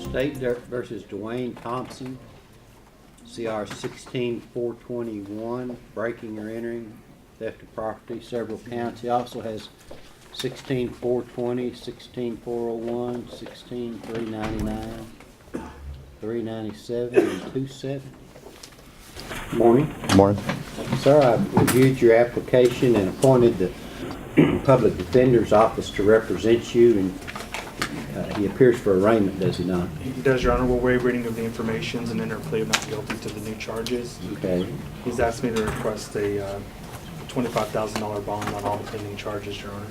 State versus Dwayne Thompson, CR 16-421, breaking or entering, theft of property, several counts. He also has 16-420, 16-401, 16-399, 397, and 270. Morning. Morning. Sir, I reviewed your application and appointed the Public Defender's Office to represent you, and he appears for arraignment, does he not? He does, Your Honor. We'll waive reading of the informations and enter a plea of not guilty to the new charges. Okay. He's asked me to request a $25,000 bond on all the pending charges, Your Honor.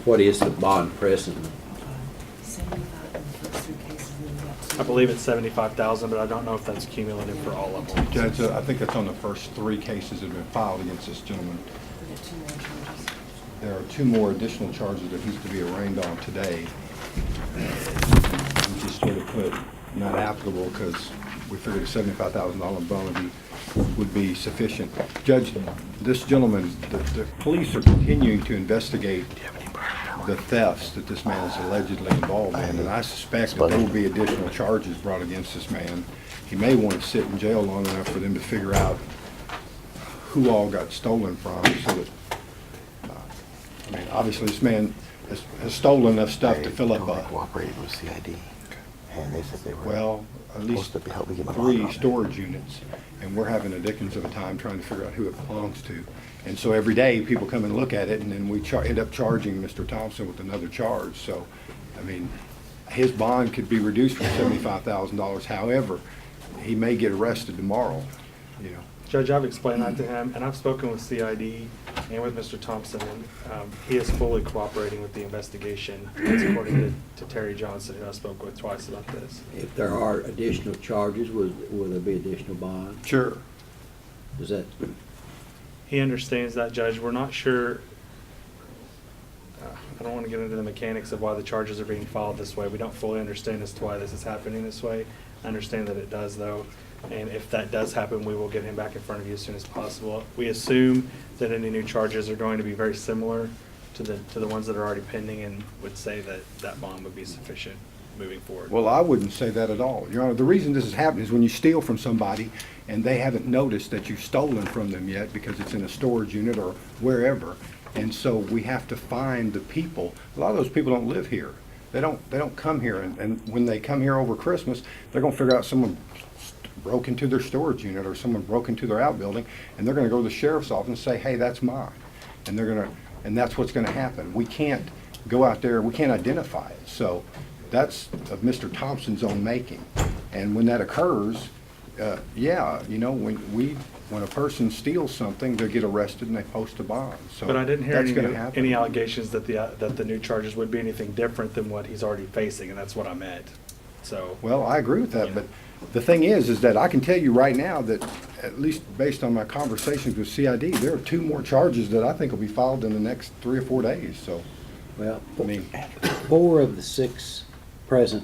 What is the bond presently? I believe it's $75,000, but I don't know if that's cumulative for all of them. Judge, I think that's on the first 3 cases that have been filed against this gentleman. There are 2 more additional charges that he's to be arraigned on today. We just sort of put not applicable because we figured a $75,000 bond would be sufficient. Judge, this gentleman, the police are continuing to investigate the thefts that this man is allegedly involved in, and I suspect that there will be additional charges brought against this man. He may want to sit in jail long enough for them to figure out who all got stolen from, so that I mean, obviously, this man has stolen enough stuff to fill up a... cooperated with CID, and they said they were well, at least supposed to help me get my 3 bond on storage units, and we're having a dickens of a time trying to figure out who it belongs to. And so every day, people come and look at it, and then we end up charging Mr. Thompson with another charge. So, I mean, his bond could be reduced from $75,000. However, he may get arrested tomorrow, you know. Judge, I've explained that to him, and I've spoken with CID and with Mr. Thompson, and he is fully cooperating with the investigation. That's according to Terry Johnson, who I spoke with twice about this. If there are additional charges, will there be additional bond? Sure. Is that? He understands that, Judge. We're not sure. I don't want to get into the mechanics of why the charges are being filed this way. We don't fully understand as to why this is happening this way. I understand that it does, though. And if that does happen, we will get him back in front of you as soon as possible. We assume that any new charges are going to be very similar to the ones that are already pending, and would say that that bond would be sufficient moving forward. Well, I wouldn't say that at all. Your Honor, the reason this is happening is when you steal from somebody and they haven't noticed that you've stolen from them yet because it's in a storage unit or wherever. And so we have to find the people. A lot of those people don't live here. They don't come here, and when they come here over Christmas, they're going to figure out someone broke into their storage unit or someone broke into their outbuilding, and they're going to go to the sheriff's office and say, hey, that's mine. And and that's what's going to happen. We can't go out there, we can't identify it. So that's of Mr. Thompson's own making. And when that occurs, yeah, you know, when a person steals something, they get arrested and they post a bond. So But I didn't hear any any allegations that the new charges would be anything different than what he's already facing, and that's what I meant. So. Well, I agree with that, Yeah. but the thing is that I can tell you right now that, at least based on my conversations with CID, there are 2 more charges that I think will be filed in the next 3 or 4 days, so, Well, I mean, 4 of the 6 present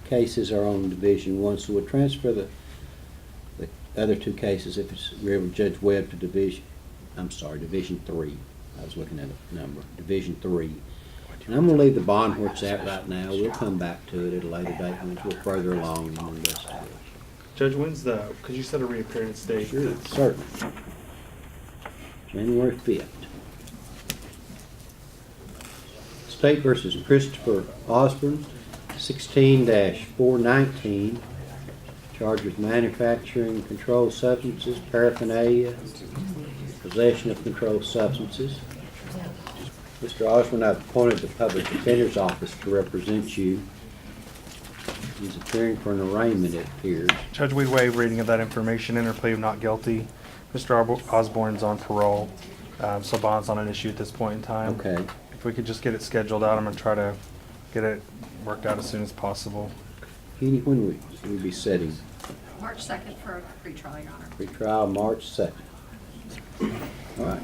cases are on Division 1, so we'll transfer the other 2 cases, if it's Reverend Judge Webb, to Division 3. I was looking at a number, Division 3. And I'm going to leave the bond where it's at right now. We'll come back to it at a later date once we're further along in the investigation. Judge, could you set a reappearance date? Sure, certainly. January 5th. State versus Christopher Osborne, 16-419. Charged with manufacturing controlled substances, paraphernalia, possession of controlled substances. Mr. Osborne, I've appointed the Public Defender's Office to represent you. He's appearing for an arraignment, it appears. Judge, we waive reading of that information, enter plea of not guilty. Mr. Osborne's on parole, so bond's not an issue at this point in time. Okay. If we could just get it scheduled out, I'm going to try to get it worked out as soon as possible. Kenny, when will we be setting? March 2nd for a pretrial, Your Honor. Pretrial March 2nd. All right.